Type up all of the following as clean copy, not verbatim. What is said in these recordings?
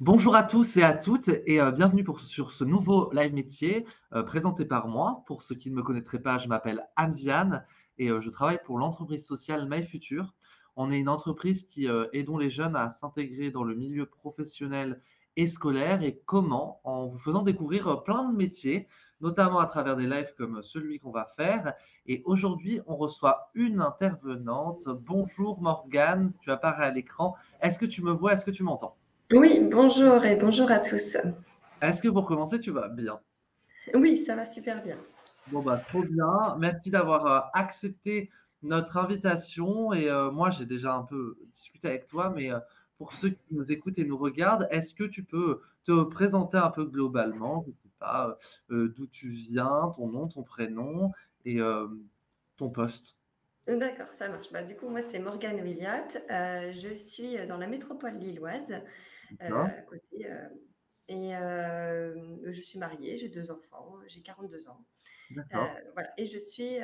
Bonjour à tous et à toutes et bienvenue sur ce nouveau live métier, présenté par moi. Pour ceux qui ne me connaîtraient pas, je m'appelle Amziane et je travaille pour l'entreprise sociale MyFuture. On est une entreprise qui, aidons les jeunes à s'intégrer dans le milieu professionnel et scolaire et comment? En vous faisant découvrir, plein de métiers, notamment à travers des lives comme celui qu'on va faire et aujourd'hui, on reçoit une intervenante. Bonjour Morgane, tu apparais à l'écran. Est-ce que tu me vois? Est-ce que tu m'entends? Oui, bonjour et bonjour à tous. Est-ce que pour commencer, tu vas bien? Oui, ça va super bien. Bon, bah, trop bien. Merci d'avoir, accepté notre invitation et moi, j'ai déjà un peu discuté avec toi, mais pour ceux qui nous écoutent et nous regardent, est-ce que tu peux te présenter un peu globalement? Je ne sais pas, d'où tu viens, ton nom, ton prénom et ton poste? D'accord, ça marche. Bah, du coup, moi, c'est Morgane Williat. Je suis dans la métropole lilloise, D'accord, à côté, je suis mariée, j'ai 2 enfants, j'ai 42 ans. d'accord. Voilà et je suis,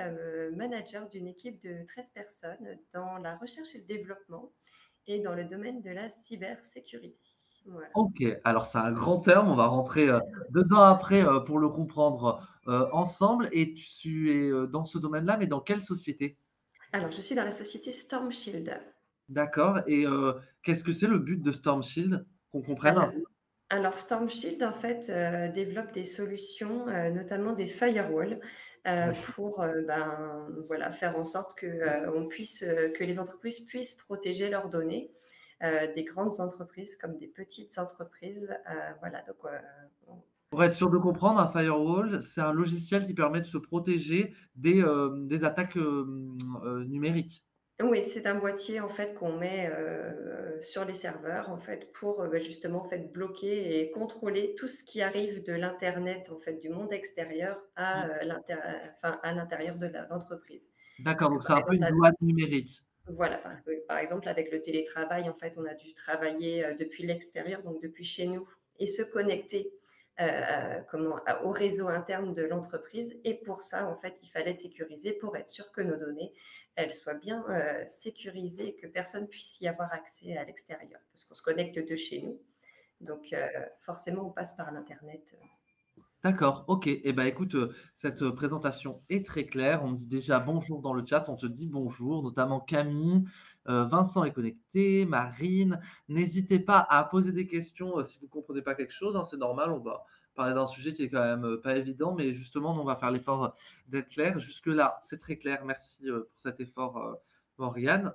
manager d'une équipe de 13 personnes dans la recherche et le développement et dans le domaine de la cybersécurité. Voilà. OK, alors c'est un grand terme, on va rentrer, dedans après, pour le comprendre, ensemble et tu es, dans ce domaine-là, mais dans quelle société? Alors, je suis dans la société Storm Shield. D'accord et qu'est-ce que c'est le but de Storm Shield? Qu'on comprenne Al un peu. Alors Storm Shield, en fait, développe des solutions, notamment des firewalls, D'accord. pour, voilà, faire en sorte que, que les entreprises puissent protéger leurs données, des grandes entreprises comme des petites entreprises, voilà donc, Pour être sûr de comprendre, un firewall, c'est un logiciel qui permet de se protéger des attaques, numériques. oui, c'est un boîtier en fait qu'on met, sur les serveurs en fait pour, justement en fait bloquer et contrôler tout ce qui arrive de l'internet en fait, du monde extérieur à, à l'intérieur de l'entreprise. D'accord, Puisque donc c'est par un peu exemple une douane numérique. voilà, par exemple avec le télétravail en fait, on a dû travailler, depuis l'extérieur, donc depuis chez nous et se connecter, au réseau interne de l'entreprise et pour ça, en fait, il fallait sécuriser pour être sûr que nos données, elles soient bien, sécurisées et que personne puisse y avoir accès à l'extérieur. Parce qu'on se connecte de chez nous, donc forcément, on passe par l'internet. D'accord, OK et bah, écoute, cette, présentation est très claire. On me dit déjà bonjour dans le chat, on te dit bonjour, notamment Camille, Vincent est connecté, Marine. N'hésitez pas à poser des questions, si vous comprenez pas quelque chose, hein, c'est normal, on va parler d'un sujet qui est quand même, pas évident, mais justement, nous, on va faire l'effort, d'être clair. Jusque-là, c'est très clair. Merci, pour cet effort, Morgane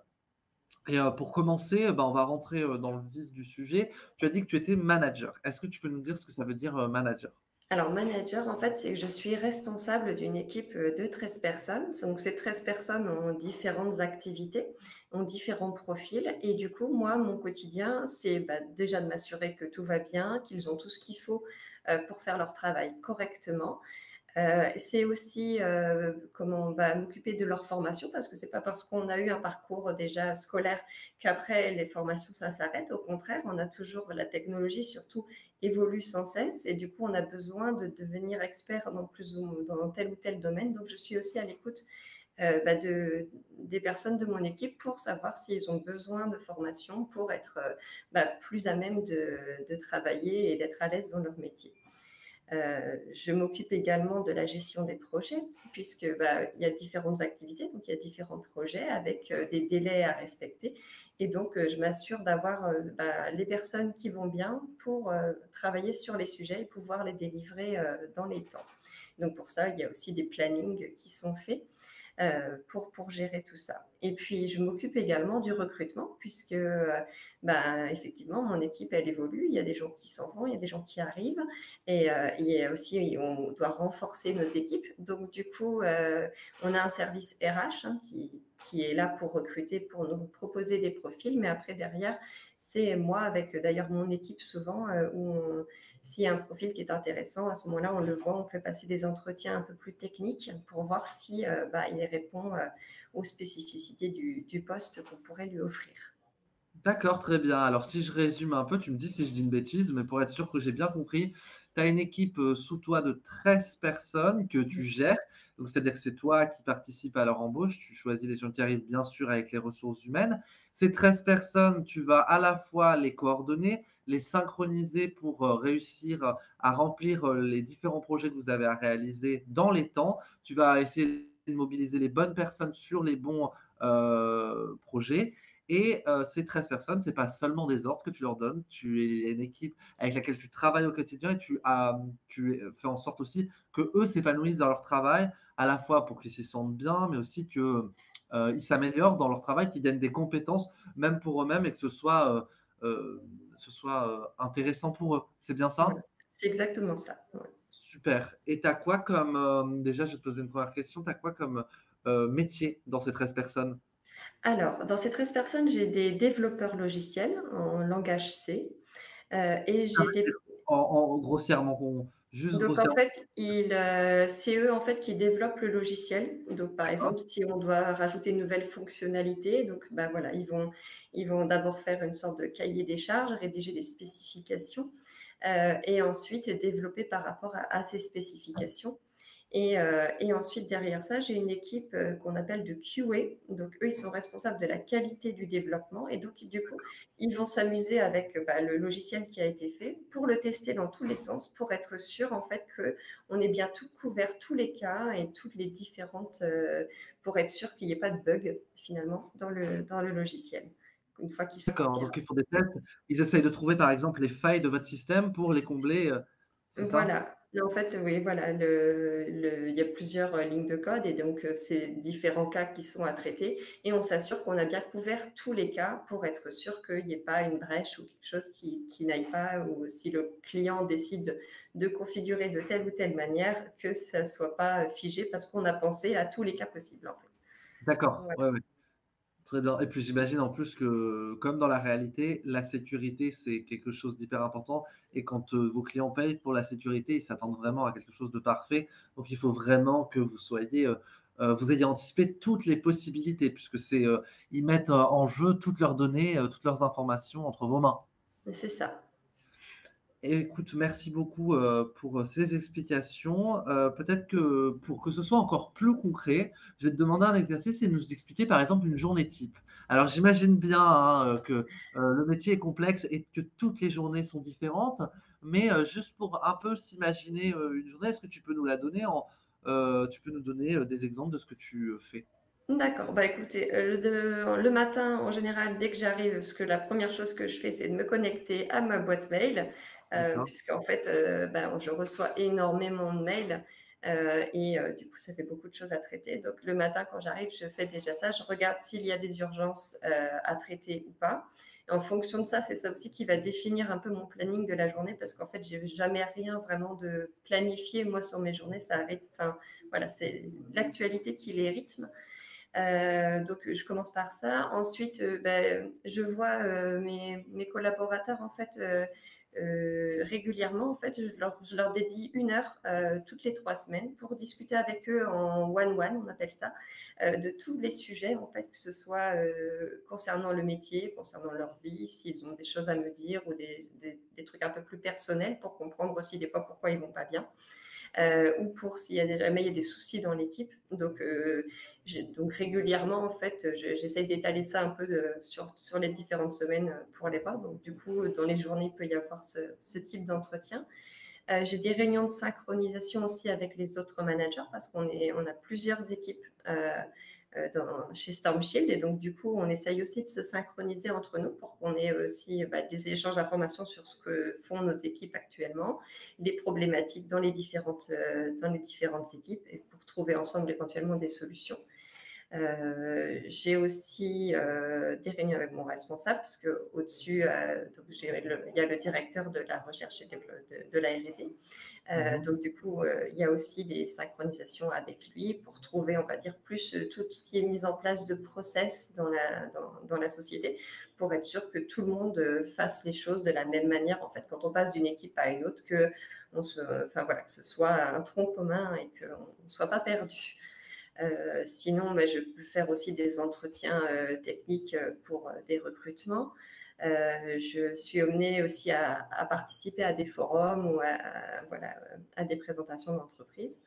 et pour commencer, bah, on va rentrer, dans le vif du sujet. Tu as dit que tu étais manager. Est-ce que tu peux nous dire ce que ça veut dire, manager? Alors manager, en fait, c'est que je suis responsable d'une équipe, de 13 personnes. Donc ces 13 personnes ont différentes activités, ont différents profils et du coup, moi, mon quotidien, c'est, déjà de m'assurer que tout va bien, qu'ils ont tout ce qu'il faut, pour faire leur travail correctement. C'est aussi, m'occuper de leur formation parce que c'est pas parce qu'on a eu un parcours déjà scolaire qu'après les formations ça s'arrête. Au contraire, on a toujours la technologie surtout évolue sans cesse et du coup on a besoin de devenir expert dans dans tel ou tel domaine. Donc je suis aussi à l'écoute, des personnes de mon équipe pour savoir s'ils ont besoin de formation pour être, plus à même de travailler et d'être à l'aise dans leur métier. Je m'occupe également de la gestion des projets puisque, il y a différentes activités, donc il y a différents projets avec, des délais à respecter et donc je m'assure d'avoir, les personnes qui vont bien pour, travailler sur les sujets et pouvoir les délivrer, dans les temps. Donc pour ça, il y a aussi des plannings qui sont faits pour gérer tout ça. Et puis, je m'occupe également du recrutement puisque, effectivement, mon équipe, elle évolue. Il y a des gens qui s'en vont, il y a des gens qui arrivent et aussi, on doit renforcer nos équipes. Donc, du coup, on a un service RH hein, qui est là pour recruter, pour nous proposer des profils. Mais après, derrière, c'est moi avec d'ailleurs mon équipe souvent s'il y a un profil qui est intéressant, à ce moment-là, on le voit, on fait passer des entretiens un peu plus techniques pour voir si il répond aux spécificités du poste qu'on pourrait lui offrir. D'accord, très bien. Alors si je résume un peu, tu me dis si je dis une bêtise, mais pour être sûr que j'ai bien compris, tu as une équipe, sous toi de 13 personnes que tu gères. Donc c'est-à-dire que c'est toi qui participes à leur embauche, tu choisis les gens qui arrivent bien sûr avec les ressources humaines. Ces 13 personnes, tu vas à la fois les coordonner, les synchroniser pour, réussir, à remplir, les différents projets que vous avez à réaliser dans les temps. Tu vas essayer de mobiliser les bonnes personnes sur les bons, projets et ces 13 personnes, c'est pas seulement des ordres que tu leur donnes, tu es une équipe avec laquelle tu travailles au quotidien et tu fais en sorte aussi qu'eux s'épanouissent dans leur travail, à la fois pour qu'ils s'y sentent bien, mais aussi que, ils s'améliorent dans leur travail, qu'ils gagnent des compétences, même pour eux-mêmes et que ce soit, intéressant pour eux. C'est bien Voilà, ça? c'est exactement ça, ouais. Super et tu as quoi comme, déjà je vais te poser une première question, tu as quoi comme, métier dans ces 13 personnes? Alors, dans ces 13 personnes, j'ai des développeurs logiciels en langage C, et Ça j'ai veut dire des en grossièrement qu'on juste donc en grossièrement, fait, c'est eux, en fait, qui développent le logiciel. Donc par d'accord. exemple, si on doit rajouter une nouvelle fonctionnalité, donc bah, voilà, ils vont d'abord faire une sorte de cahier des charges, rédiger des spécifications, et ensuite développer par rapport à ces spécifications. Et ensuite, derrière ça, j'ai une équipe qu'on appelle de QA. Donc, eux, ils sont responsables de la qualité du développement. Et donc, du coup, ils vont s'amuser avec bah, le logiciel qui a été fait pour le tester dans tous les sens, pour être sûr, en fait, qu'on ait bien tout couvert, tous les cas et toutes les différentes, pour être sûr qu'il n'y ait pas de bug, finalement, dans le logiciel, une fois qu'il D'accord, sortira. donc ils font des tests. Ils essayent de trouver par exemple les failles de votre système pour les combler, c'est ça? Voilà. En fait, oui, voilà, il y a plusieurs, lignes de code et donc c'est différents cas qui sont à traiter et on s'assure qu'on a bien couvert tous les cas pour être sûr qu'il n'y ait pas une brèche ou quelque chose qui n'aille pas ou si le client décide de configurer de telle ou telle manière, que ça soit pas, figé parce qu'on a pensé à tous les cas possibles, en fait. D'accord, Voilà. ouais, ouais, très bien et puis j'imagine en plus que, comme dans la réalité, la sécurité, c'est quelque chose d'hyper important et quand, vos clients payent pour la sécurité, ils s'attendent vraiment à quelque chose de parfait. Donc il faut vraiment que vous soyez, vous ayez anticipé toutes les possibilités puisque ils mettent, en jeu toutes leurs données, toutes leurs informations entre vos mains. C'est ça. Écoute, merci beaucoup, pour, ces explications. Peut-être que pour que ce soit encore plus concret, je vais te demander un exercice et nous expliquer, par exemple, une journée type. Alors j'imagine bien, hein, que, le métier est complexe et que toutes les journées sont différentes, mais, juste pour un peu s'imaginer, une journée, est-ce que tu peux nous la donner tu peux nous donner, des exemples de ce que tu, fais? D'accord. Bah, écoutez, le matin, en général, dès que j'arrive, la première chose que je fais, c'est de me connecter à ma boîte mail, D'accord. puisqu'en fait, ben, je reçois énormément de mails, et du coup, ça fait beaucoup de choses à traiter. Donc le matin, quand j'arrive, je fais déjà ça. Je regarde s'il y a des urgences, à traiter ou pas. Et en fonction de ça, c'est ça aussi qui va définir un peu mon planning de la journée parce qu'en fait, j'ai jamais rien vraiment de planifié, moi, sur mes journées. Ça arrive, enfin, voilà, c'est l'actualité qui les rythme. Donc je commence par ça. Ensuite, je vois, mes collaborateurs en fait, régulièrement en fait. Je leur dédie 1 heure, toutes les 3 semaines pour discuter avec eux en one one, on appelle ça, de tous les sujets en fait, que ce soit, concernant le métier, concernant leur vie, s'ils ont des choses à me dire ou des trucs un peu plus personnels pour comprendre aussi des fois pourquoi ils vont pas bien. Ou pour s'il y a jamais il y a des soucis dans l'équipe. Donc régulièrement, en fait, j'essaye d'étaler ça un peu sur les différentes semaines pour les voir. Donc du coup, dans les journées, il peut y avoir ce type d'entretien. J'ai des réunions de synchronisation aussi avec les autres managers parce on a plusieurs équipes chez Stormshield et donc du coup on essaye aussi de se synchroniser entre nous pour qu'on ait aussi bah, des échanges d'informations sur ce que font nos équipes actuellement, les problématiques dans les différentes équipes et pour trouver ensemble éventuellement des solutions. J'ai aussi des réunions avec mon responsable parce qu'au-dessus, donc il y a le directeur de la recherche et de la R&D. Mmh. Donc du coup, il y a aussi des synchronisations avec lui pour trouver, on va dire, plus tout ce qui est mis en place de process dans la société pour être sûr que tout le monde fasse les choses de la même manière, en fait, quand on passe d'une équipe à une autre, enfin, voilà, que ce soit un tronc commun et qu'on ne soit pas perdu. Sinon, bah, je peux faire aussi des entretiens, techniques, pour, des recrutements. Je suis amenée aussi à participer à des forums ou voilà, à des présentations d'entreprise,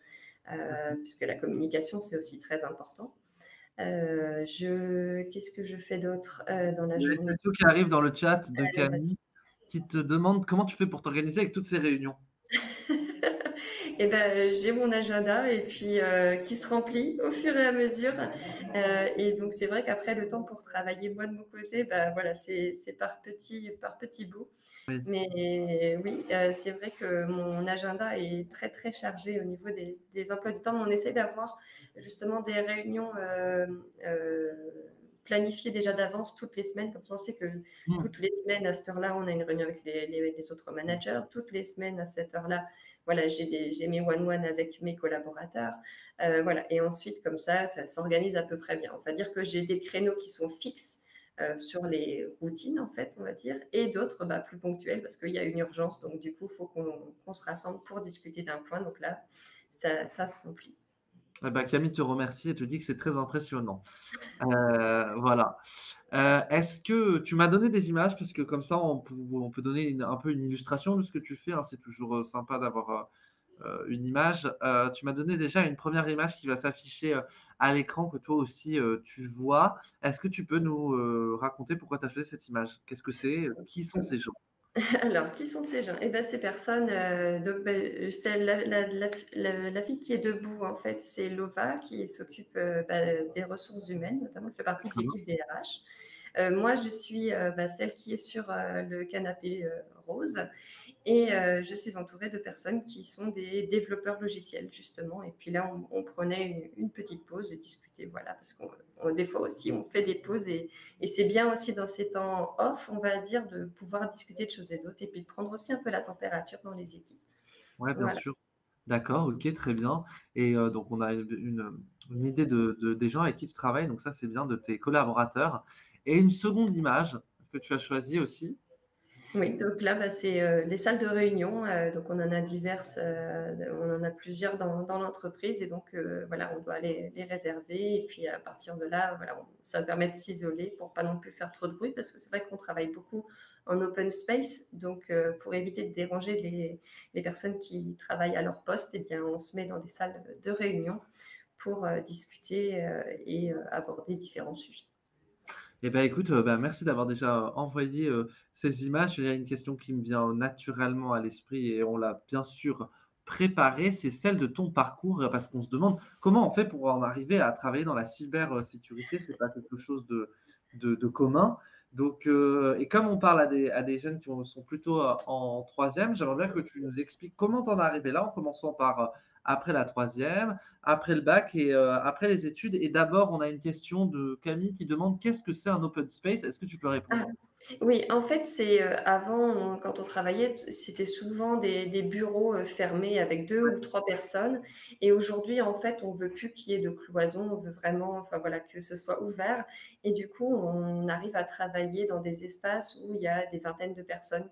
puisque la communication, c'est aussi très important. Qu'est-ce que je fais d'autre, dans la Il y a une journée? question qui arrive dans le chat de Vas-y. Camille qui te demande comment tu fais pour t'organiser avec toutes ces réunions? Et ben, j'ai mon agenda et puis qui se remplit au fur et à mesure. Et donc c'est vrai qu'après le temps pour travailler moi de mon côté, bah voilà, c'est par petits bouts. Oui. Mais oui, c'est vrai que mon agenda est très très chargé au niveau des emplois du temps. On essaie d'avoir justement des réunions planifiées déjà d'avance toutes les semaines. Comme ça, on sait que Mmh. toutes les semaines à cette heure-là, on a une réunion avec les autres managers. Toutes les semaines à cette heure-là, voilà, j'ai mes one-one avec mes collaborateurs. Voilà. Et ensuite, comme ça s'organise à peu près bien. On va dire que j'ai des créneaux qui sont fixes sur les routines, en fait, on va dire, et d'autres bah, plus ponctuels parce qu'il y a une urgence. Donc, du coup, il faut qu'on se rassemble pour discuter d'un point. Donc là, ça se remplit. Eh bah, Camille te remercie et te dit que c'est très impressionnant. Voilà. Est-ce que tu m'as donné des images parce que comme ça on peut donner un peu une illustration de ce que tu fais, hein, c'est toujours, sympa d'avoir, une image. Tu m'as donné déjà une première image qui va s'afficher, à l'écran que toi aussi, tu vois. Est-ce que tu peux nous, raconter pourquoi tu as choisi cette image? Qu'est-ce que c'est? Qui sont ces gens? Alors, qui sont ces gens? Eh ben, ces personnes, donc, beh, c'est la fille qui est debout, en fait, c'est Lova qui s'occupe, bah, des ressources humaines, notamment, qui fait partie de D'accord. l'équipe des RH. Moi, je suis, bah, celle qui est sur, le canapé, rose et je suis entourée de personnes qui sont des développeurs logiciels, justement. Et puis là, on prenait une petite pause et discutait, voilà, parce des fois aussi, on fait des pauses et c'est bien aussi dans ces temps off, on va dire, de pouvoir discuter de choses et d'autres et puis de prendre aussi un peu la température dans les équipes. Ouais, bien Voilà. sûr. D'accord, OK, très bien et donc on a une idée des gens avec qui tu travailles, donc ça, c'est bien, de tes collaborateurs et une seconde image que tu as choisie aussi. Oui, donc là, bah, c'est, les salles de réunion, donc on en a diverses, on en a plusieurs dans l'entreprise et donc voilà, on doit les réserver et puis à partir de là, voilà, ça permet de s'isoler pour pas non plus faire trop de bruit parce que c'est vrai qu'on travaille beaucoup en open space, donc pour éviter de déranger les personnes qui travaillent à leur poste et bien, on se met dans des salles de réunion pour, discuter, et aborder différents sujets. Eh ben, écoute, bah, merci d'avoir déjà envoyé, ces images. Il y a une question qui me vient naturellement à l'esprit et on l'a bien sûr préparée, c'est celle de ton parcours, parce qu'on se demande comment on fait pour en arriver à travailler dans la cybersécurité. C'est pas quelque chose de commun. Donc, et comme on parle à des jeunes qui sont plutôt, en troisième, j'aimerais bien que tu nous expliques comment tu en es arrivé là, en commençant par, après la troisième, après le bac et après les études. Et d'abord, on a une question de Camille qui demande: «Qu'est-ce que c'est un open space?» Est-ce que tu peux Ah, répondre? oui, en fait, c'est, avant, quand on travaillait, c'était souvent des bureaux, fermés avec 2 ou 3 personnes et aujourd'hui, en fait, on veut plus qu'il y ait de cloison, on veut vraiment, enfin, voilà, que ce soit ouvert et du coup, on arrive à travailler dans des espaces où il y a des vingtaines de personnes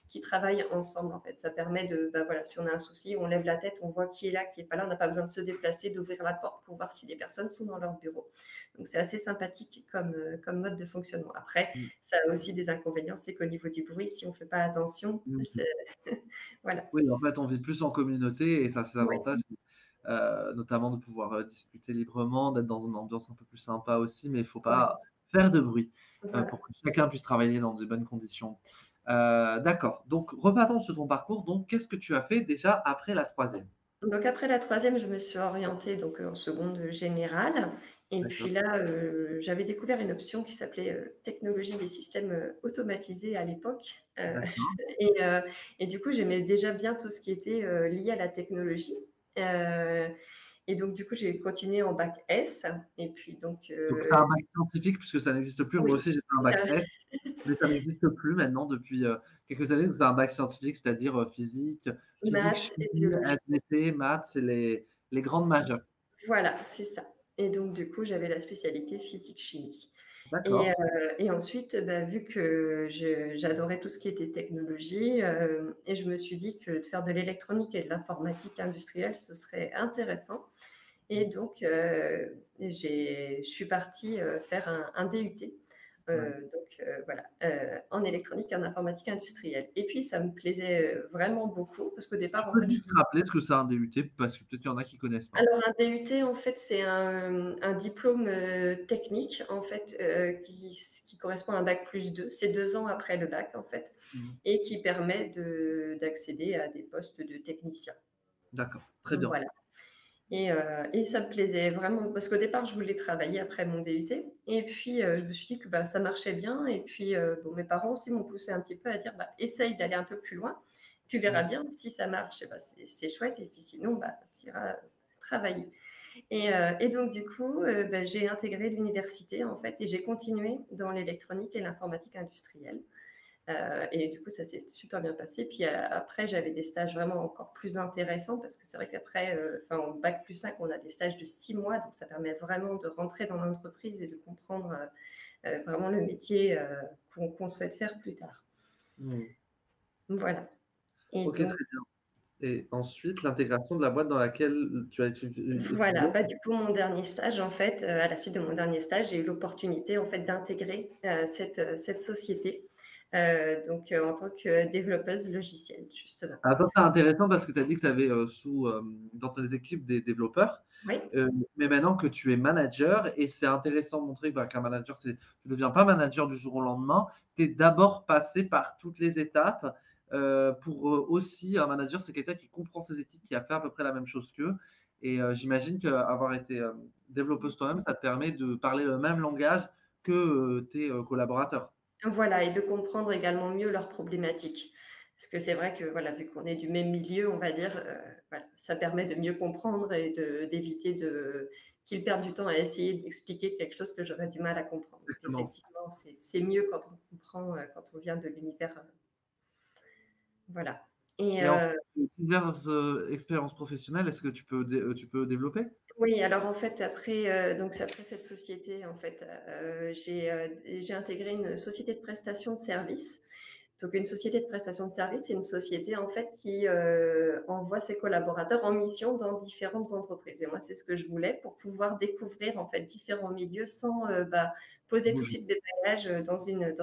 qui travaillent ensemble, en fait. Ça permet de, bah, voilà, si on a un souci, on lève la tête, on voit qui est là, qui est pas là, on n'a pas besoin de se déplacer, d'ouvrir la porte pour voir si les personnes sont dans leur bureau. Donc c'est assez sympathique comme mode de fonctionnement. Après, Mmh. ça a aussi des inconvénients, c'est qu'au niveau du bruit, si on ne fait pas attention, Mmh. c'est voilà. Oui, en fait, on vit plus en communauté et ça a ses Oui, avantages, notamment de pouvoir, discuter librement, d'être dans une ambiance un peu plus sympa aussi, mais il faut ouais, pas faire de bruit, voilà. pour que chacun puisse travailler dans de bonnes conditions. D'accord, donc repartons sur ton parcours. Donc qu'est-ce que tu as fait déjà après la troisième? Donc après la troisième, je me suis orientée donc, en seconde générale et puis D'accord, là, j'avais découvert une option qui s'appelait, technologie des systèmes, automatisés à l'époque, d'accord. et heu et du coup, j'aimais déjà bien tout ce qui était, lié à la technologie, heu et donc du coup, j'ai continué en bac S et puis donc Donc c'est un bac scientifique puisque ça n'existe plus. Moi oui, aussi j'ai fait un bac ça S, mais ça n'existe plus maintenant depuis, quelques années. Donc c'est un bac scientifique, c'est-à-dire, physique, maths et chimie, biologie. SVT, maths, c'est les grandes majeures. Voilà, c'est ça et donc du coup, j'avais la spécialité physique-chimie D'accord. et ensuite, bah, vu que j'adorais tout ce qui était technologie, et je me suis dit que de faire de l'électronique et de l'informatique industrielle, ce serait intéressant Et donc, je suis partie, faire un DUT, Ouais. voilà, en électronique et en informatique industrielle. Et puis ça me plaisait, vraiment beaucoup parce qu'au Tu départ, en peux fait, je juste voulais rappeler ce que c'est un DUT? Parce que peut-être il y en a qui connaissent pas. alors un DUT, en fait, c'est un diplôme, technique, en fait, qui correspond à un bac+2. C'est 2 ans après le bac, en fait, Mmh. et qui permet d'accéder à des postes de technicien. D'accord, très bien. Voilà. Et ça me plaisait vraiment parce qu'au départ, je voulais travailler après mon DUT et puis, je me suis dit que, bah, ça marchait bien et puis, bon, mes parents aussi m'ont poussé un petit peu à dire: «Bah, essaye d'aller un peu plus loin. Tu verras Mmh. bien, si ça marche, et bah, c'est chouette et puis sinon, bah, tu iras travailler». Et donc du coup, bah, j'ai intégré l'université, en fait, et j'ai continué dans l'électronique et l'informatique industrielle. Et du coup, ça s'est super bien passé. Puis, après, j'avais des stages vraiment encore plus intéressants parce que c'est vrai qu'après, enfin, en bac+5, on a des stages de 6 mois, donc ça permet vraiment de rentrer dans l'entreprise et de comprendre, vraiment le métier, qu'on souhaite faire plus tard. Mmh. Voilà. Et OK, donc très bien et ensuite l'intégration de la boîte dans laquelle, tu as voilà, étudié? bah, du coup, mon dernier stage, en fait, à la suite de mon dernier stage, j'ai eu l'opportunité, en fait, d'intégrer, cette société, en tant que développeuse logicielle, justement. Ah ça, c'est intéressant parce que tu as dit que tu avais, dans tes équipes des développeurs, Oui. mais maintenant que tu es manager et c'est intéressant de montrer, bah, qu'un manager, tu deviens pas manager du jour au lendemain. Tu es d'abord passé par toutes les étapes, pour, aussi un manager, c'est quelqu'un qui comprend ses équipes, qui a fait à peu près la même chose qu'eux et j'imagine qu'avoir été, développeuse toi-même, ça te permet de parler le même langage que, tes, collaborateurs. Voilà, et de comprendre également mieux leurs problématiques. Parce que c'est vrai que, voilà, vu qu'on est du même milieu, on va dire, voilà, ça permet de mieux comprendre et d'éviter qu'ils perdent du temps à essayer d'expliquer quelque chose que j'aurais du mal à comprendre. Donc Exactement. effectivement, c'est mieux quand on comprend, quand on vient de l'univers, voilà. Et Et ensuite, plusieurs, expériences professionnelles, est-ce que tu peux développer? oui, alors en fait, après, donc c'est après cette société, en fait, j'ai intégré une société de prestation de services. Donc une société de prestation de services, c'est une société, en fait, qui, envoie ses collaborateurs en mission dans différentes entreprises, et moi, c'est ce que je voulais pour pouvoir découvrir, en fait, différents milieux sans, bah, poser tout de Bouger. suite mes bagages, dans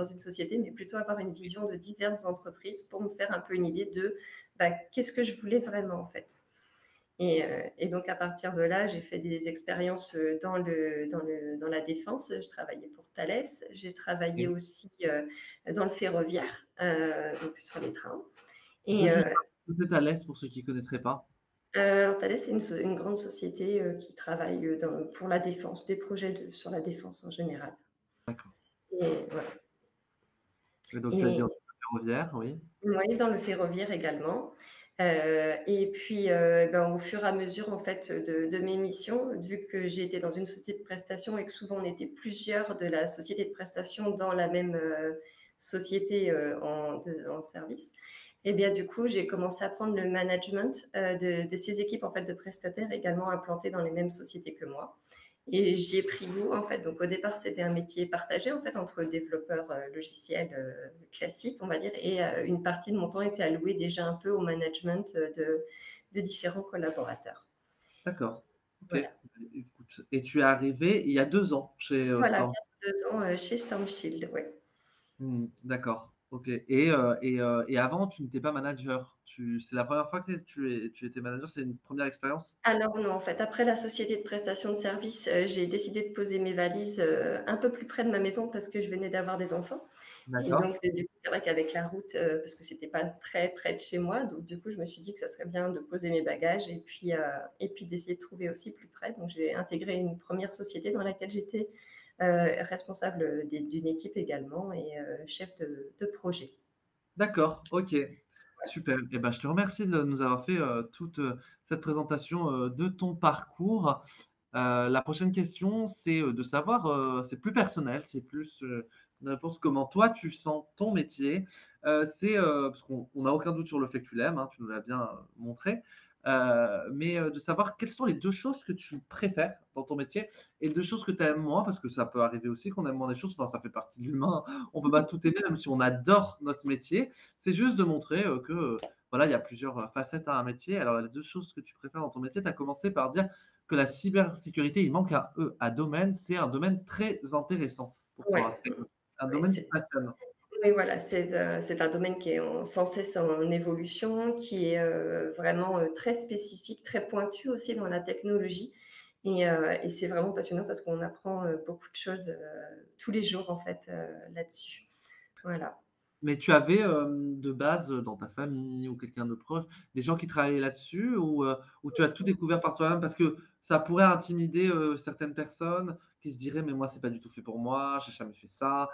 une société, mais plutôt avoir une vision de diverses entreprises pour me faire un peu une idée de, bah, qu'est-ce que je voulais vraiment, en fait. Et donc à partir de là, j'ai fait des expériences, dans la défense. Je travaillais pour Thales. J'ai travaillé OK. aussi, dans le ferroviaire, donc sur les trains. Tu peux Et juste répéter ta leste pour ceux qui connaîtraient pas? alors Thales, c'est une grande société, qui travaille, pour la défense, des projets sur la défense en général. D'accord Et voilà. et donc tu as dit Et ensuite le ferroviaire, oui. oui, dans le ferroviaire également. Et puis, ben, au fur et à mesure, en fait, de mes missions, vu que j'ai été dans une société de prestation et que souvent on était plusieurs de la société de prestation dans la même, société, en service, et bien, du coup, j'ai commencé à prendre le management, de ces équipes, en fait, de prestataires également implantées dans les mêmes sociétés que moi. Et j'y ai pris goût, en fait. Donc au départ, c'était un métier partagé, en fait, entre développeurs, logiciels, classiques, on va dire, et une partie de mon temps était allouée déjà un peu au management, de différents collaborateurs. D'accord. OK. Voilà. Écoute et tu es arrivé il y a 2 ans chez, Voilà, Storm? bientôt 2 ans, chez Stormshield, ouais. Mmh, d'accord. OK et avant tu n'étais pas manager? C'est la première fois que tu étais manager? C'est une première expérience? Alors non, en fait, après la société de prestation de services, j'ai décidé de poser mes valises, un peu plus près de ma maison parce que je venais d'avoir des enfants. Et D'accord. donc, du coup, c'est vrai qu'avec la route, parce que c'était pas très près de chez moi, donc du coup, je me suis dit que ça serait bien de poser mes bagages et puis d'essayer de trouver aussi plus près. Donc j'ai intégré une première société dans laquelle j'étais, responsable, d'une équipe également, et chef de projet. D'accord, OK. Super et ben, je te remercie de nous avoir fait, toute, cette présentation, de ton parcours. La prochaine question, c'est, de savoir, c'est plus personnel, c'est plus, une réponse comment toi tu sens ton métier. Parce qu'on n'a aucun doute sur le fait que tu l'aimes, hein, tu nous l'as bien, montré. Mais, de savoir quelles sont les 2 choses que tu préfères dans ton métier et 2 choses que tu aimes moins, parce que ça peut arriver aussi qu'on aime moins des choses, enfin ça fait partie de l'humain, on peut pas tout aimer même si on adore notre métier. C'est juste de montrer, voilà, il y a plusieurs, facettes à un métier. Alors les 2 choses que tu préfères dans ton métier, tu as commencé par dire que la cybersécurité, il manque un domaine, c'est un domaine très intéressant pour toi. Ouais, C'est un ouais, domaine qui te passionne. oui, voilà, c'est un domaine qui est sans cesse en évolution, qui est, vraiment, très spécifique, très pointu aussi dans la technologie et c'est vraiment passionnant parce qu'on apprend, beaucoup de choses, tous les jours en fait, là-dessus. Voilà. Mais tu avais, de base, dans ta famille ou quelqu'un de proche, des gens qui travaillaient là-dessus ou tu as tout découvert par toi-même? Parce que ça pourrait intimider, certaines personnes qui se diraient: «Mais moi, c'est pas du tout fait pour moi, j'ai jamais fait ça,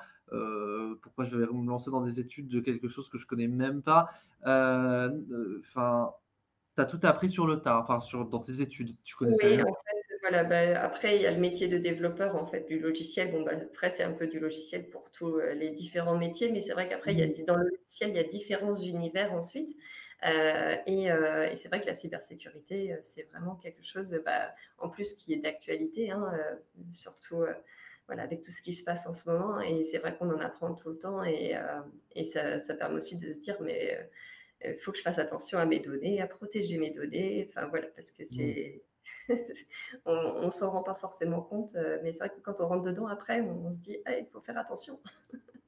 pourquoi je vais me lancer dans des études de quelque chose que je connais même pas?» Enfin, tu as tout appris sur le tas, enfin dans tes études, tu connaissais Oui, rien? en fait, voilà, bah, après il y a le métier de développeur, en fait, du logiciel. Bon, bah, après c'est un peu du logiciel pour tous, les différents métiers, mais c'est vrai qu'après il y a Mmh. dans le logiciel, il y a différents univers ensuite, et c'est vrai que la cybersécurité, c'est vraiment quelque chose, bah, en plus qui est d'actualité, hein, surtout, voilà, avec tout ce qui se passe en ce moment et c'est vrai qu'on en apprend tout le temps et ça permet aussi de se dire: «Mais, faut que je fasse attention à mes données, à protéger mes données», enfin voilà, parce que Mmh. c'est on s'en rend pas forcément compte, mais c'est vrai que quand on rentre dedans après, on se dit: «Ah, il faut faire attention».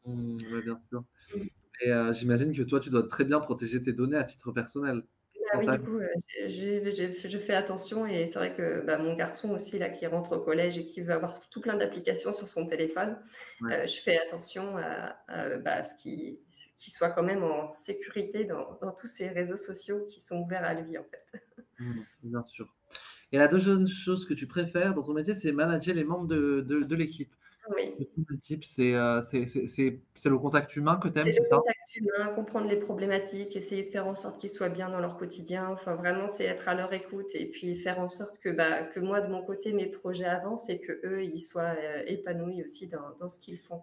Mmh, ouais, bien sûr Mmh. et j'imagine que toi, tu dois très bien protéger tes données à titre personnel Bah dans oui, ta du vie? coup, je fais attention et c'est vrai que, bah, mon garçon aussi là, qui rentre au collège et qui veut avoir tout plein d'applications sur son téléphone, Ouais. je fais attention bah, à ce qu'il soit quand même en sécurité dans tous ces réseaux sociaux qui sont ouverts à lui, en fait. Mmh, bien sûr. Et la deuxième chose que tu préfères dans ton métier, c'est manager les membres de l'équipe. De Oui. ton équipe, c'est le contact humain que tu aimes, C'est c'est le ça? contact humain, comprendre les problématiques, essayer de faire en sorte qu'ils soient bien dans leur quotidien. Enfin, vraiment, c'est être à leur écoute et puis faire en sorte que, bah, que moi, de mon côté, mes projets avancent et qu'eux, ils soient, épanouis aussi dans ce qu'ils font.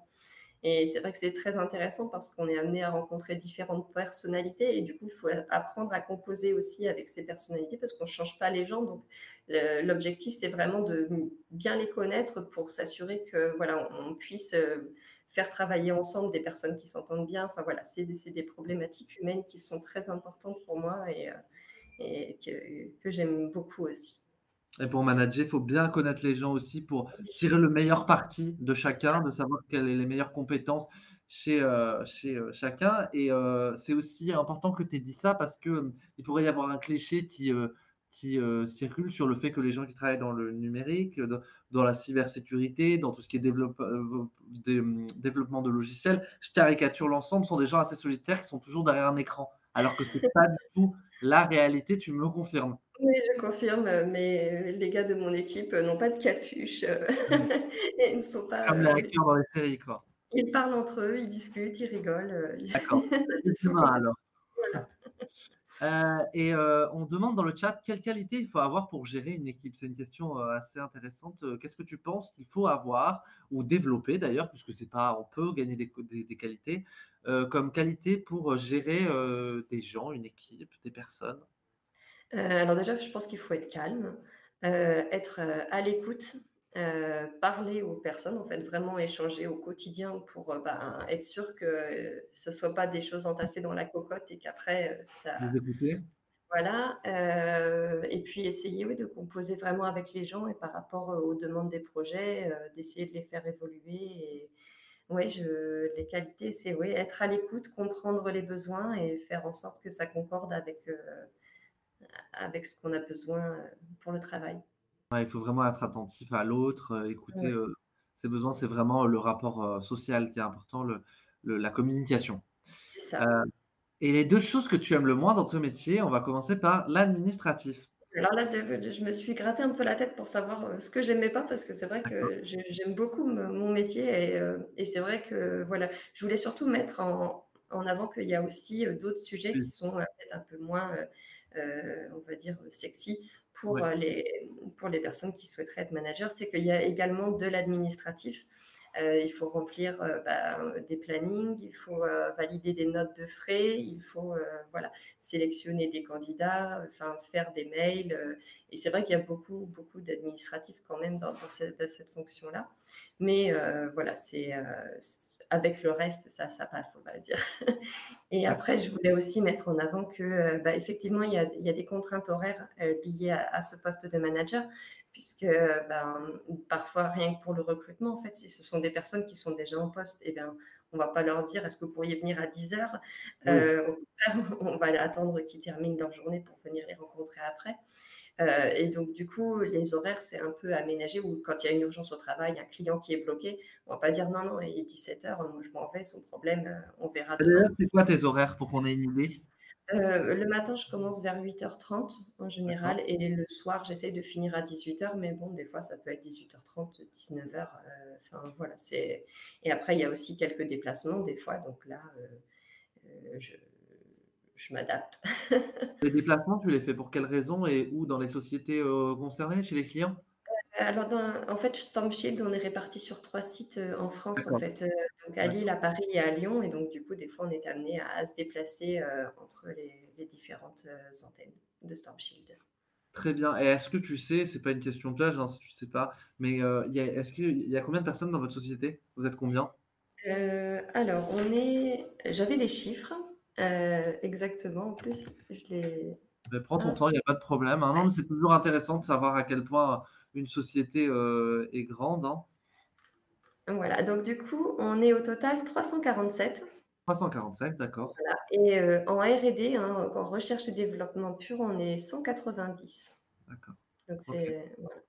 Et c'est vrai que c'est très intéressant parce qu'on est amené à rencontrer différentes personnalités et du coup, il faut apprendre à composer aussi avec ces personnalités parce qu'on ne change pas les gens. Donc, l'objectif, c'est vraiment de bien les connaître pour s'assurer que voilà, on puisse faire travailler ensemble des personnes qui s'entendent bien. Enfin voilà, c'est des problématiques humaines qui sont très importantes pour moi et que j'aime beaucoup aussi. Et pour manager, il faut bien connaître les gens aussi pour Oui, tirer le meilleur parti de c'est ça. chacun, de savoir quelles est les meilleures compétences chez chacun et c'est aussi important que tu aies dit ça parce que, il pourrait y avoir un cliché qui circule sur le fait que les gens qui travaillent dans le numérique, dans la cybersécurité, dans tout ce qui est développement de logiciels, je caricature l'ensemble, sont des gens assez solitaires qui sont toujours derrière un écran. Alors que c'est pas du tout la réalité, tu me confirmes? Oui, je confirme, mais les gars de mon équipe, n'ont pas de capuche, Mmh. et ils ne sont pas, Comme les hackers dans les séries, quoi. ils parlent entre eux, ils discutent, ils rigolent, D'accord, c'est ils des sont humains complètement alors. voilà. On demande dans le chat: «Quelle qualité il faut avoir pour gérer une équipe?» C'est une question, assez intéressante. Qu'est-ce que tu penses qu'il faut avoir ou développer d'ailleurs, puisque c'est pas on peut gagner des qualités, comme qualité pour, gérer, des gens, une équipe, des personnes? Alors déjà, je pense qu'il faut être calme, être, à l'écoute, parler aux personnes, en fait, vraiment échanger au quotidien pour, ben, être sûr que, ce soit pas des choses entassées dans la cocotte et qu'après, ça Les écouter? voilà, et puis essayer, oui, de composer vraiment avec les gens et par rapport, aux demandes des projets, d'essayer de les faire évoluer et ouais, les qualités, c'est, oui, être à l'écoute, comprendre les besoins et faire en sorte que ça concorde avec ce qu'on a besoin, pour le travail. Ouais, il faut vraiment être attentif à l'autre, écouter, Ouais, ses besoins. C'est vraiment le rapport, social qui est important, la communication. c'est Heu ça. et les 2 choses que tu aimes le moins dans ton métier, on va commencer par l'administratif. Alors là, je me suis gratté un peu la tête pour savoir, ce que j'aimais pas parce que c'est vrai D'accord. que j'aime beaucoup mon métier et c'est vrai que, voilà, je voulais surtout mettre en avant qu'il y a aussi, d'autres sujets Oui. qui sont, peut-être un peu moins, on va dire, sexy Ouais. pour les personnes qui souhaiteraient être managers. C'est qu'il y a également de l'administratif. Il faut remplir, des plannings, il faut, valider des notes de frais, il faut, voilà, sélectionner des candidats, enfin faire des mails, et c'est vrai qu'il y a beaucoup, beaucoup d'administratifs quand même dans cette fonction-là. Mais voilà, avec le reste, ça passe, on va dire. Et après, D'accord. je voulais aussi mettre en avant que, bah, effectivement, il y a des contraintes horaires, liées à ce poste de manager, puisque, ben, parfois rien que pour le recrutement, en fait, si ce sont des personnes qui sont déjà en poste, et ben, on va pas leur dire: «Est-ce que vous pourriez venir à 10:00?» Oui. Au contraire, on va attendre qu'ils terminent leur journée pour venir les rencontrer après. Et donc du coup, les horaires, c'est un peu aménagé ou quand il y a une urgence au travail, un client qui est bloqué, on va pas dire: «Non, non, il est 17:00, moi je m'en vais, son problème, on verra Et d'ailleurs, demain». c'est quoi tes horaires pour qu'on ait une idée? Le matin, je commence vers 8h30 en D'accord. général et le soir, j'essaye de finir à 18:00, mais bon, des fois, ça peut être 18h30, 19:00, enfin voilà, c'est et après il y a aussi quelques déplacements des fois, donc là, je m'adapte. Les déplacements, tu les fais pour quelles raisons et où dans les sociétés, concernées, chez les clients? Alors en fait, Stormshield, on est répartis sur 3 sites, en France, en D'accord, fait, donc à Lille, d'accord. à Paris et à Lyon et donc du coup, des fois, on est amené à se déplacer, entre les différentes, antennes de Stormshield. Très bien et est-ce que tu sais, c'est pas une question piège, hein, si tu sais pas, mais, il y a combien de personnes dans votre société? Vous êtes combien? Alors j'avais les chiffres, exactement en plus, je les Beh, prends ton hop, temps, il y a pas de problème, hein. Non, mais c'est toujours intéressant de savoir à quel point une société, est grande, hein. voilà, donc du coup, on est au total 347, 345, d'accord, voilà et en R&D, hein, en recherche et développement pur, on est 190. d'accord. Donc OK. c'est voilà.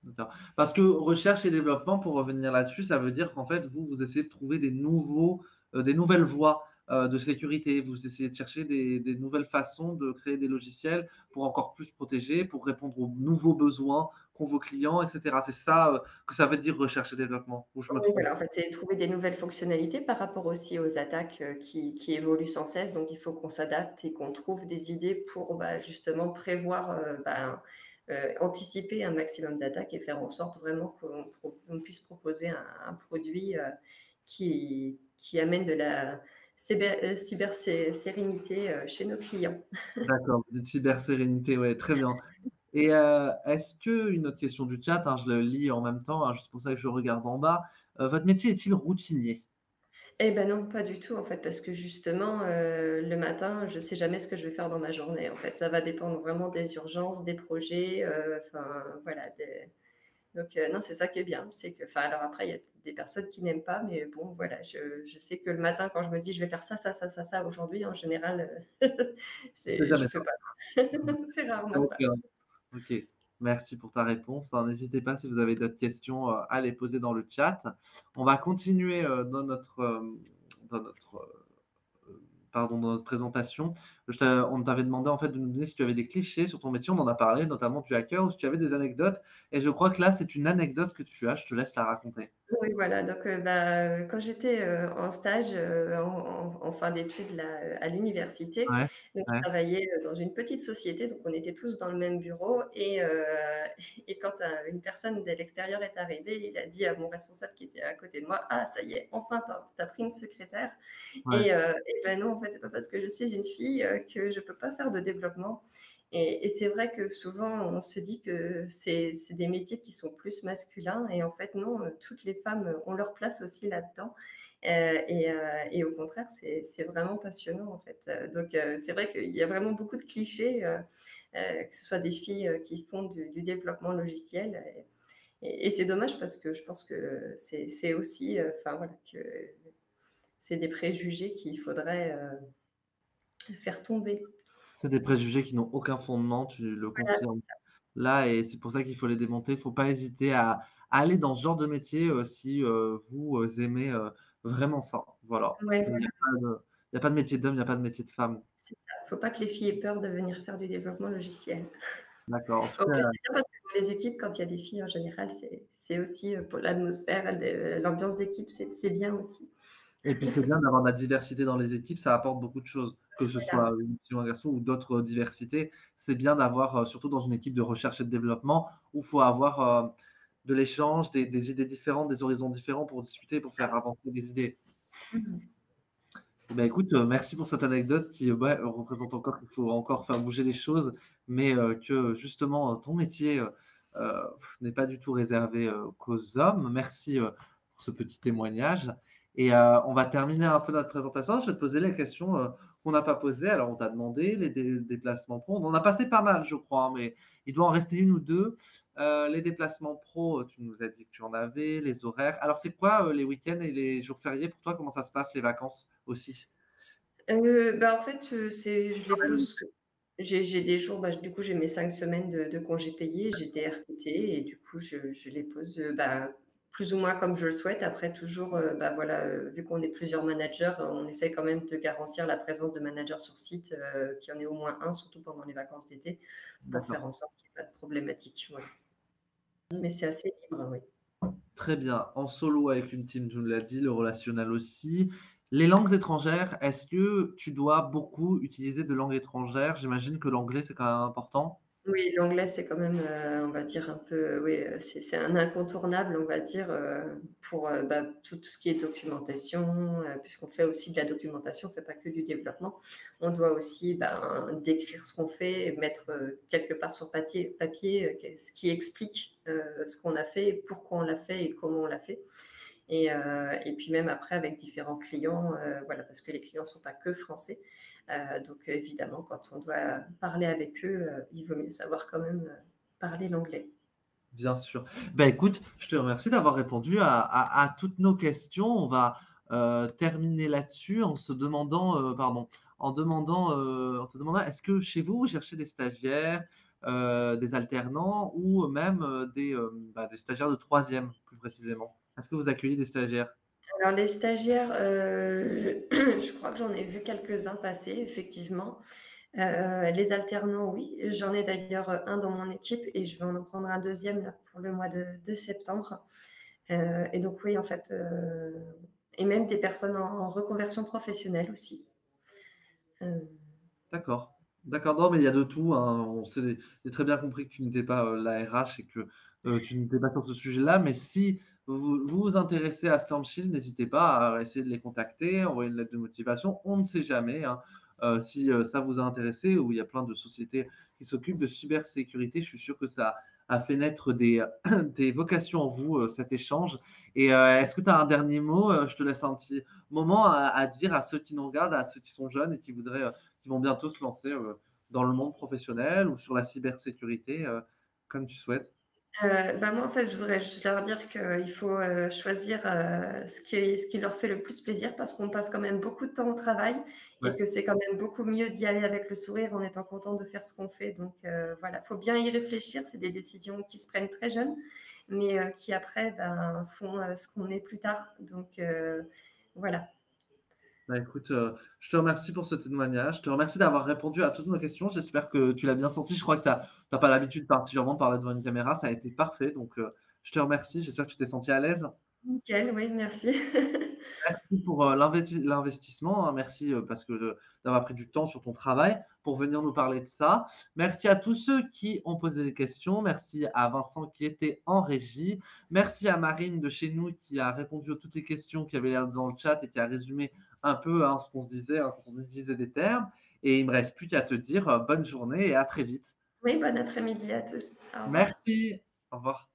D'accord. Parce que recherche et développement, pour revenir là-dessus, ça veut dire qu'en fait, vous essayez de trouver des nouvelles voies, de sécurité. Vous essayez de chercher des nouvelles façons de créer des logiciels pour encore plus protéger, pour répondre aux nouveaux besoins qu'ont vos clients et cetera. C'est ça, que ça veut dire recherche et développement? Ou je me Oui, trompe? voilà, en fait, c'est trouver des nouvelles fonctionnalités par rapport aussi aux attaques, qui évoluent sans cesse. Donc il faut qu'on s'adapte et qu'on trouve des idées pour, bah, justement prévoir, anticiper un maximum d'attaques et faire en sorte vraiment qu'on puisse proposer un produit, qui amène de la sérénité, chez nos clients. D'accord, vous dites cybersérénité, ouais, très bien. Et est-ce que une autre question du chat, hein, je le lis en même temps, hein, c'est pour ça que je regarde en bas. Votre métier est-il routinier? Eh ben non, pas du tout en fait, parce que justement, le matin, je sais jamais ce que je vais faire dans ma journée en fait. Ça va dépendre vraiment des urgences, des projets, enfin voilà, donc non, c'est ça qui est bien, c'est que enfin alors après il y a des personnes qui n'aiment pas, mais bon voilà, je sais que le matin quand je me dis: «Je vais faire ça, ça, ça, ça, ça aujourd'hui», en général, C'est c'est je jamais fais ça. pas. C'est rarement OK. ça. OK, merci pour ta réponse, hein. N'hésitez pas si vous avez d'autres questions, à les poser dans le chat. On va continuer, dans notre, pardon, dans notre présentation. On t'avait demandé en fait de nous donner si tu avais des clichés sur ton métier, on en a parlé, notamment du hacker, ou si tu avais des anecdotes et je crois que là, c'est une anecdote que tu as, je te laisse la raconter. Oui, voilà, donc quand j'étais, en stage, en fin d'études là, à l'université, Ouais, donc je ouais, travaillais, dans une petite société, donc on était tous dans le même bureau et et quand, une personne de l'extérieur est arrivée, il a dit à mon responsable qui était à côté de moi: «Ah ça y est, enfin tu as pris une secrétaire» ouais. et ben non, en fait, c'est pas parce que je suis une fille, que je peux pas faire de développement et c'est vrai que souvent, on se dit que c'est des métiers qui sont plus masculins et en fait non, toutes les femmes ont leur place aussi là-dedans, et au contraire, c'est vraiment passionnant en fait, donc c'est vrai qu'il y a vraiment beaucoup de clichés, que ce soit des filles, qui font du développement logiciel et c'est dommage parce que je pense que c'est aussi, enfin voilà, que c'est des préjugés qu'il faudrait, faire tomber. C'est des préjugés qui n'ont aucun fondement, tu le Voilà, confirmes là et c'est pour ça qu'il faut les démonter. Il faut pas hésiter à aller dans ce genre de métier, si, vous, aimez, vraiment ça. Voilà, ouais, il y a pas de métier d'homme, il y a pas de métier de femme. c'est ça. Faut pas que les filles aient peur de venir faire du développement logiciel. D'accord, en tout En plus, cas c'est bien parce que dans les équipes, quand il y a des filles, en général, c'est aussi, pour l'atmosphère, l'ambiance d'équipe, c'est bien aussi. et puis c'est bien d'avoir de la diversité dans les équipes, ça apporte beaucoup de choses, que ce Voilà. soit une fille ou un garçon ou d'autres, diversités. C'est bien d'avoir, surtout dans une équipe de recherche et de développement où il faut avoir, de l'échange, des idées différentes, des horizons différents pour discuter, pour faire avancer les idées. Mmh mh. Eh ben, écoute, merci pour cette anecdote qui, ouais, représente encore qu'il faut encore faire bouger les choses, mais que justement, ton métier, n'est pas du tout réservé, qu'aux hommes. Merci, pour ce petit témoignage et on va terminer un peu notre présentation. Je vais te poser la question, qu'on n'a pas posées. Alors on t'a demandé les déplacements pro, on en a passé pas mal je crois, hein, mais il doit en rester une ou 2. Les déplacements pro, tu nous as dit que tu en avais, les horaires. Alors c'est quoi, les week-ends et les jours fériés pour toi? Comment ça se passe les vacances aussi? Bah, en fait, c'est je les pose j'ai des jours, bah, du coup, j'ai mes 5 semaines de congés payés, j'ai des RTT et du coup, je les pose, bah, plus ou moins comme je le souhaite. Après toujours, bah, voilà, vu qu'on est plusieurs managers, on essaye quand même de garantir la présence de managers sur site, qu'il y en ait au moins un, surtout pendant les vacances d'été, pour faire D'accord. en sorte qu'il y ait pas de problématique, voilà. Mais c'est assez libre, oui. Très bien. En solo avec une team, tu nous l'as dit, le relationnel aussi. Les langues étrangères, est-ce que tu dois beaucoup utiliser de langues étrangères? J'imagine que l'anglais, c'est quand même important? Oui, l'anglais, c'est quand même, on va dire un peu, oui, c'est un incontournable, on va dire, pour, bah, tout ce qui est documentation, puisqu'on fait aussi de la documentation, on fait pas que du développement. On doit aussi, ben, décrire ce qu'on fait, mettre, quelque part sur papier, qu'est ce qui explique, ce qu'on a fait, pourquoi on l'a fait et comment on l'a fait. Et puis même après avec différents clients, voilà, parce que les clients sont pas que français. Donc évidemment, quand on doit parler avec eux, il vaut mieux savoir quand même, parler l'anglais. Bien sûr. Bah, écoute, je te remercie d'avoir répondu à toutes nos questions. On va, terminer là-dessus en se demandant, pardon, en te demandant est-ce que chez vous, vous cherchez des stagiaires, des alternants ou même, des stagiaires de troisième plus précisément? Est-ce que vous accueillez des stagiaires? Alors les stagiaires, je crois que j'en ai vu quelques-uns passer effectivement. Les alternants, oui, j'en ai d'ailleurs, un dans mon équipe et je vais en prendre un deuxième là pour le mois de septembre. Et donc oui, en fait, et même des personnes en reconversion professionnelle aussi. Heu, D'accord. D'accord, non, mais il y a de tout, hein. On s'est j'ai très bien compris que tu n'étais pas, la RH et que, tu n'étais pas sur ce sujet-là, mais si vous vous intéressez à Stormshield, n'hésitez pas à essayer de les contacter, envoyer une lettre de motivation. On ne sait jamais, hein, si, ça vous a intéressé ou il y a plein de sociétés qui s'occupent de cybersécurité. Je suis sûr que ça a fait naître des, des vocations en vous, cet échange et est-ce que tu as un dernier mot? Je te laisse un petit moment à dire à ceux qui nous regardent, à ceux qui sont jeunes et qui voudraient, qui vont bientôt se lancer, dans le monde professionnel ou sur la cybersécurité, comme tu souhaites. Bah, moi, en fait, je voudrais juste leur dire qu'il faut, choisir, ce qui leur fait le plus plaisir parce qu'on passe quand même beaucoup de temps au travail et Ouais. que c'est quand même beaucoup mieux d'y aller avec le sourire en étant content de faire ce qu'on fait. Donc voilà, faut bien y réfléchir. C'est des décisions qui se prennent très jeunes, mais qui après, ben, font, ce qu'on est plus tard. Donc voilà. Bah, écoute, je te remercie pour ce témoignage. Je te remercie d'avoir répondu à toutes nos questions. J'espère que tu l'as bien senti. Je crois que tu as pas l'habitude particulièrement de parler devant une caméra. Ça a été parfait, donc je te remercie. J'espère que tu t'es senti à l'aise. Nickel, oui, merci. Merci pour, l'investissement, hein. Merci, parce que, d'avoir pris du temps sur ton travail pour venir nous parler de ça. Merci à tous ceux qui ont posé des questions. Merci à Vincent qui était en régie. Merci à Marine de chez nous qui a répondu à toutes les questions qui avaient l'air dans le chat et qui a résumé un peu, hein, ce qu'on se disait, hein, quand on utilisait des termes et il me reste plus qu'à te dire, bonne journée et à très vite. Oui, bon après-midi à tous. Au revoir. Merci. Au revoir.